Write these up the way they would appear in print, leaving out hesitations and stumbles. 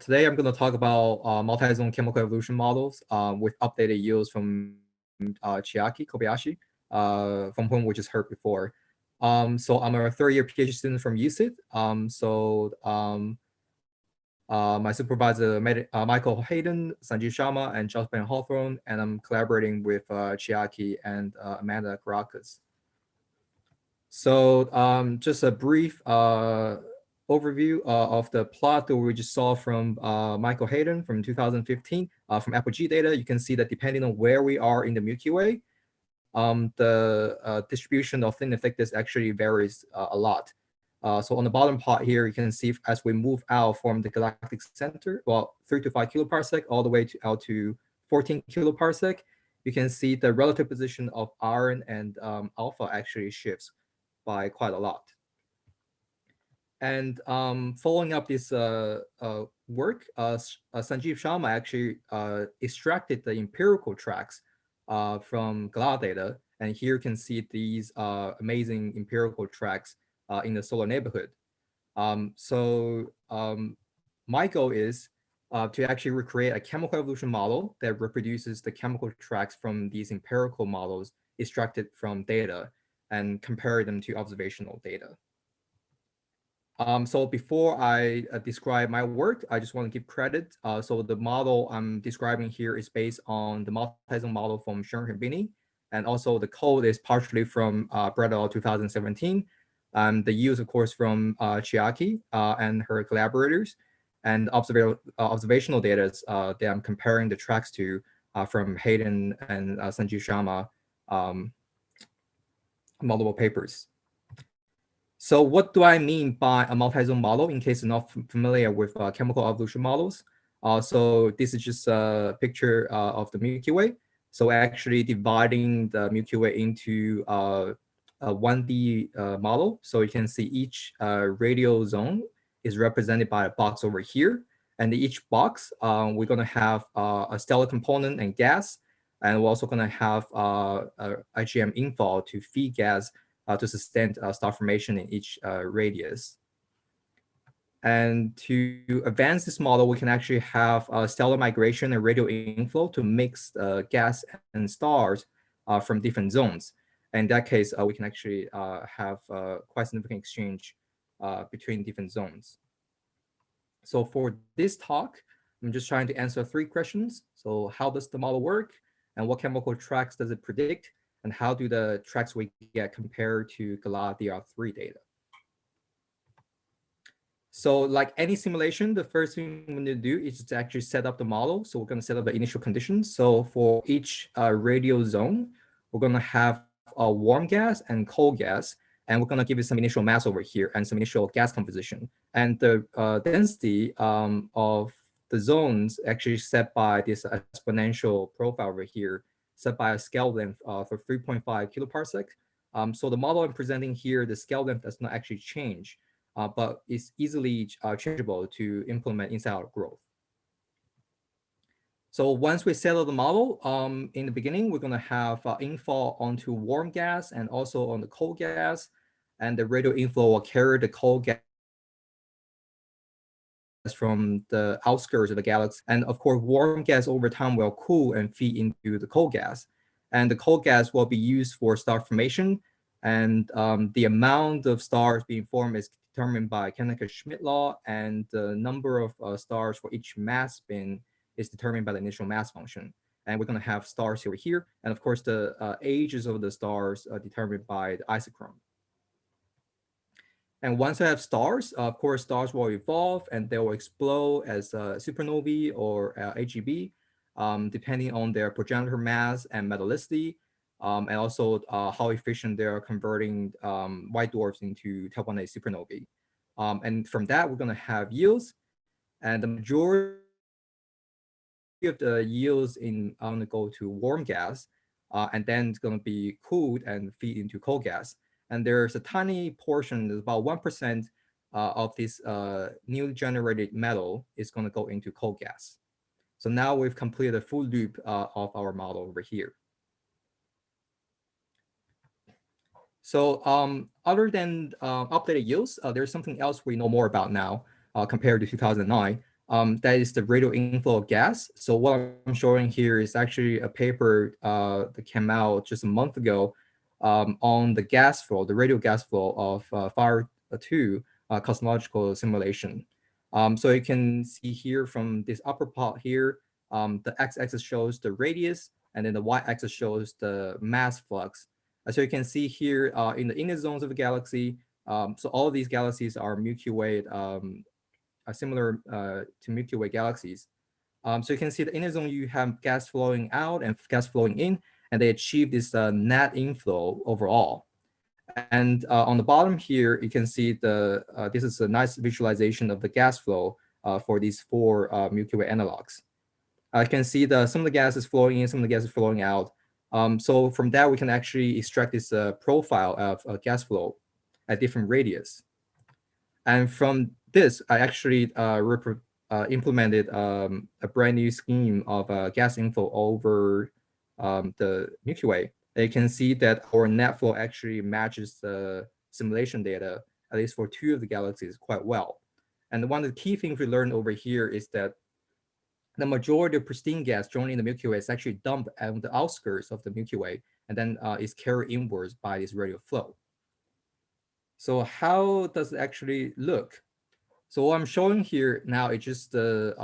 Today I'm going to talk about multi-zone chemical evolution models with updated yields from Chiaki, Kobayashi, from whom we just heard before. So I'm a third-year PhD student from UCIT. My supervisor, Michael Hayden, Sanjeev Sharma, and Jocelyn Hawthorne, and I'm collaborating with Chiaki and Amanda Caracas. So just a brief overview of the plot that we just saw from Michael Hayden from 2015 from APOGEE data. You can see that depending on where we are in the Milky Way, the distribution of thin and thickness actually varies a lot. So on the bottom plot here, you can see as we move out from the galactic center, well, 3 to 5 kiloparsec, all the way out to 14 kiloparsec, you can see the relative position of iron and alpha actually shifts by quite a lot. And following up this work, Sanjeev Sharma actually extracted the empirical tracks from Galactic data. And here you can see these amazing empirical tracks in the solar neighborhood. My goal is to actually recreate a chemical evolution model that reproduces the chemical tracks from these empirical models extracted from data and compare them to observational data. So before I describe my work, I just want to give credit. So the model I'm describing here is based on the multi-zone model from Schoenrich Binney, and also the code is partially from Brett et al. 2017. The use, of course, from Chiaki and her collaborators, and observational data that I'm comparing the tracks to from Hayden and Sanjeev Sharma multiple papers. So what do I mean by a multi-zone model in case you're not familiar with chemical evolution models? So this is just a picture of the Milky Way. So actually dividing the Milky Way into a 1D model. So you can see each radial zone is represented by a box over here. And each box, we're going to have a stellar component and gas. And we're also going to have IgM inflow to feed gas to sustain star formation in each radius. And to advance this model, we can actually have stellar migration and radial inflow to mix gas and stars from different zones. And in that case, we can actually have quite significant exchange between different zones. So for this talk, I'm just trying to answer 3 questions. So how does the model work? And what chemical tracks does it predict? And how do the tracks we get compare to Galactic DR3 data? So like any simulation, the first thing we need to do is to actually set up the model. So we're going to set up the initial conditions. So for each radial zone, we're going to have a warm gas and cold gas. And we're going to give it some initial mass over here and some initial gas composition. And the density of the zones actually set by this exponential profile over here, set by a scale length for 3.5 kiloparsec. So the model I'm presenting here, the scale length does not actually change, but it's easily changeable to implement inside our growth. So once we settle the model, in the beginning, we're going to have inflow onto warm gas and also on the cold gas. And the radial inflow will carry the cold gas from the outskirts of the galaxy. And of course, warm gas over time will cool and feed into the cold gas. And the cold gas will be used for star formation. And the amount of stars being formed is determined by Koenig-Schmidt law. And the number of stars for each mass spin is determined by the initial mass function. And we're going to have stars over here. And of course, the ages of the stars are determined by the isochrone. And once I have stars, of course, stars will evolve and they will explode as supernovae or AGB, depending on their progenitor mass and metallicity, and also how efficient they are converting white dwarfs into type 1a supernovae. And from that, we're going to have yields. And the majority of the yields are going to go to warm gas, and then it's going to be cooled and feed into cold gas. And there's a tiny portion, about 1% of this newly generated metal is going to go into cold gas. So now we've completed a full loop of our model over here. So other than updated yields, there's something else we know more about now compared to 2009. that is the radial inflow of gas. So what I'm showing here is actually a paper that came out just a month ago on the gas flow, the radial gas flow of Fire 2 cosmological simulation. So you can see here from this upper plot here, the x-axis shows the radius, and then the y-axis shows the mass flux. So you can see here in the inner zones of the galaxy, so all of these galaxies are Milky Way, similar to Milky Way galaxies. So you can see the inner zone, you have gas flowing out and gas flowing in, and they achieve this net inflow overall. And on the bottom here, you can see this is a nice visualization of the gas flow for these four Milky Way analogs. You can see some of the gas is flowing in, some of the gas is flowing out. So from that, we can actually extract this profile of gas flow at different radius. And from this, I actually implemented a brand new scheme of gas inflow over the Milky Way. And you can see that our net flow actually matches the simulation data, at least for two of the galaxies, quite well. And one of the key things we learned over here is that the majority of pristine gas joining the Milky Way is actually dumped on the outskirts of the Milky Way, and then is carried inwards by this radial flow. So how does it actually look? So what I'm showing here now is just the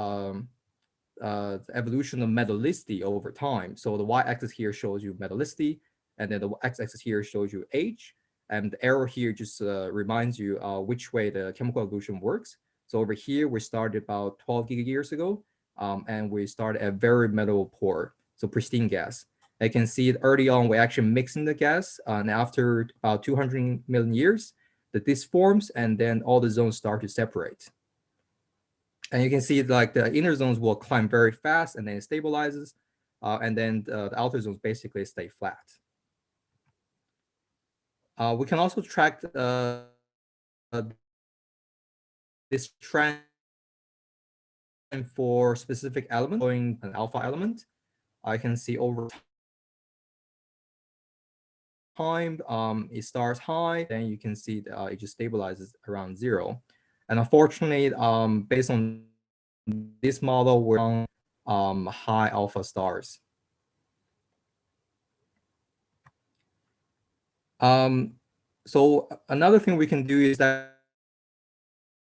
evolution of metallicity over time. So the y-axis here shows you metallicity, and then the x-axis here shows you age, and the arrow here just reminds you which way the chemical evolution works. So over here, we started about 12 gigayears ago, and we started at very metal poor, so pristine gas. I can see early on, we're actually mixing the gas, and after about 200 million years, this forms, and then all the zones start to separate. And you can see like the inner zones will climb very fast, and then it stabilizes, and then the outer zones basically stay flat. We can also track this trend for specific elements, showing an alpha element. I can see over time, it starts high, then you can see it just stabilizes around 0. And unfortunately, based on this model, we're on high alpha stars. So another thing we can do is that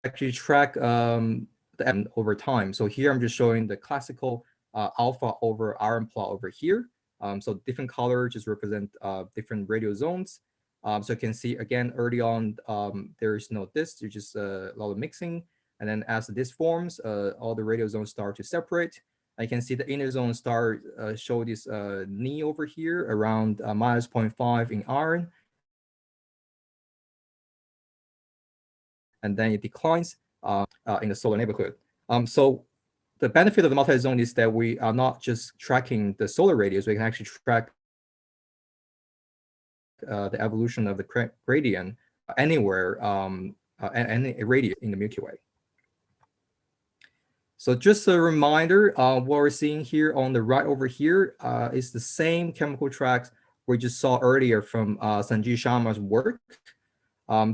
actually track the over time. So here I'm just showing the classical alpha over iron plot over here. So different colors just represent different radial zones. So you can see again early on there is no disk, there's just a lot of mixing, and then as the disk forms, all the radial zones start to separate. I can see the inner zone start show this knee over here around minus 0.5 in iron, and then it declines in the solar neighborhood. So the benefit of the multi-zone is that we are not just tracking the solar radius, we can actually track the evolution of the gradient anywhere, any radius in the Milky Way. So just a reminder, what we're seeing here on the right over here is the same chemical tracks we just saw earlier from Sanjeev Sharma's work.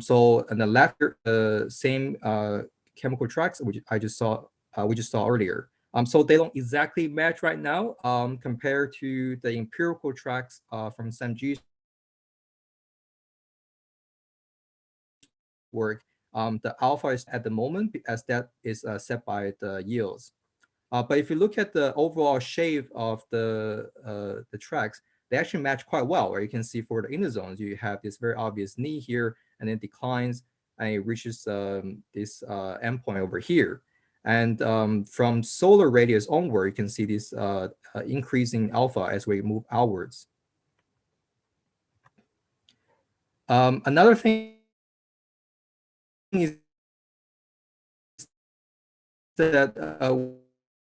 So on the left, the same chemical tracks which we just saw earlier. So they don't exactly match right now compared to the empirical tracks from Sanjeev's work. The alpha is at the moment, as that is set by the yields. But if you look at the overall shape of the tracks, they actually match quite well. Where you can see for the inner zones, you have this very obvious knee here, and it declines, and it reaches this endpoint over here. And from solar radius onward, you can see this increasing alpha as we move outwards. Another thing is that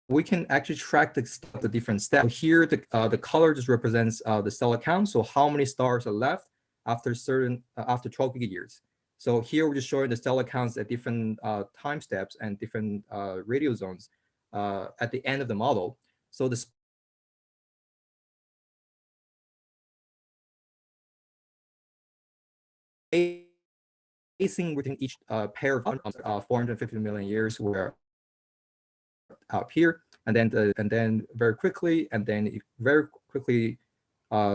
we can actually track the different steps. So here, the color just represents the stellar count. So how many stars are left after 12 gigayears. So here we're just showing the stellar counts at different time steps and different radial zones at the end of the model. So the spacing within each pair of 450 million years, where up here, and then very quickly, it very quickly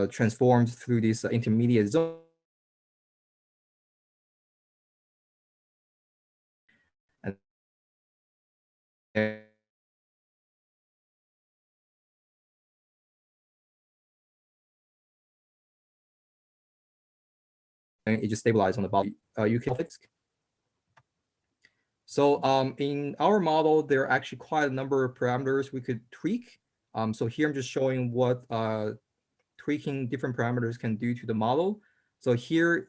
transforms through this intermediate zone. And it just stabilizes on the bottom. You can fix. So in our model, there are actually quite a number of parameters we could tweak. So here I'm just showing what tweaking different parameters can do to the model. So here,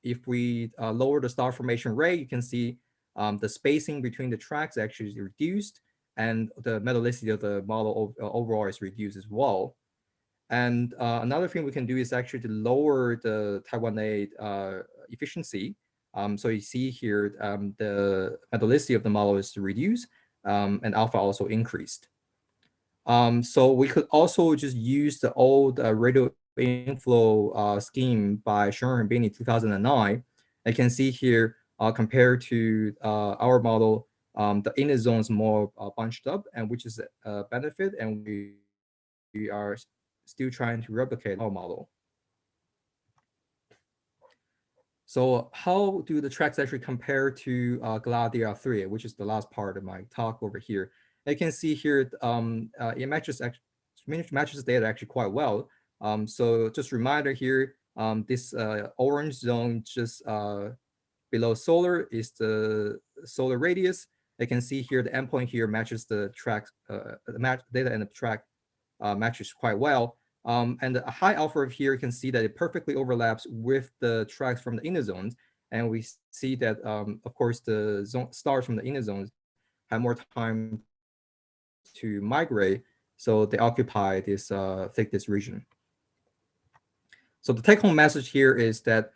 if we lower the star formation rate, you can see the spacing between the tracks actually is reduced, and the metallicity of the model overall is reduced as well. And another thing we can do is actually to lower the type 1A efficiency. So you see here, the metallicity of the model is reduced, and alpha also increased. So we could also just use the old radial inflow scheme by Schoenrich Binney 2009. I can see here, compared to our model, the inner zone is more bunched up, and which is a benefit, and we are still trying to replicate our model. So how do the tracks actually compare to Galactic 3, which is the last part of my talk over here? You can see here, it matches the data actually quite well. So just a reminder here, this orange zone just below solar is the solar radius. You can see here the endpoint here matches the track, data and the track matches quite well. And the high alpha here, you can see that it perfectly overlaps with the tracks from the inner zones. And we see that, of course, the stars from the inner zones have more time to migrate, so they occupy this thickness region. So the take-home message here is that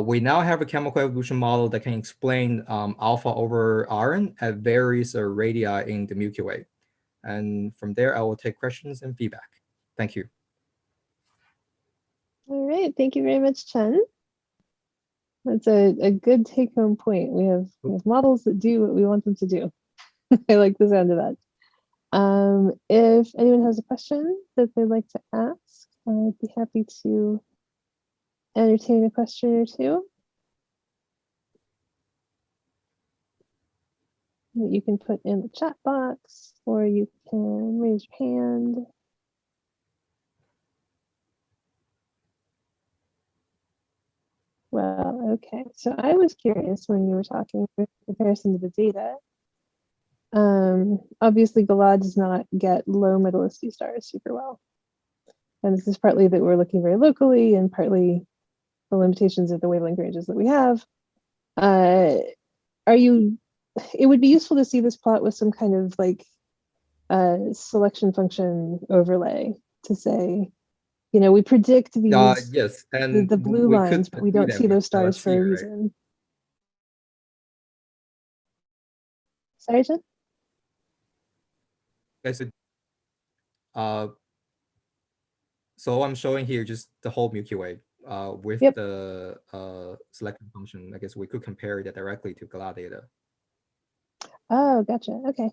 we now have a chemical evolution model that can explain alpha over Rn at various radii in the Milky Way. And from there, I will take questions and feedback. Thank you. All right, thank you very much, Chen. That's a good take-home point. We have models that do what we want them to do. I like the sound of that. If anyone has a question that they'd like to ask, I'd be happy to entertain a question or two. That you can put in the chat box, or you can raise your hand. Well, okay. So I was curious when you were talking with comparison to the data. Obviously, Galactic does not get low metallicity stars super well. And this is partly that we're looking very locally, and partly the limitations of the wavelength ranges that we have. It would be useful to see this plot with some kind of like selection function overlay to say, you know, we predict these, yes, and the blue lines, but we don't see those stars for a reason. Sorry, Jen? So I'm showing here just the whole Milky Way with the selection function. I guess we could compare that directly to Galactic data. Oh, gotcha. Okay.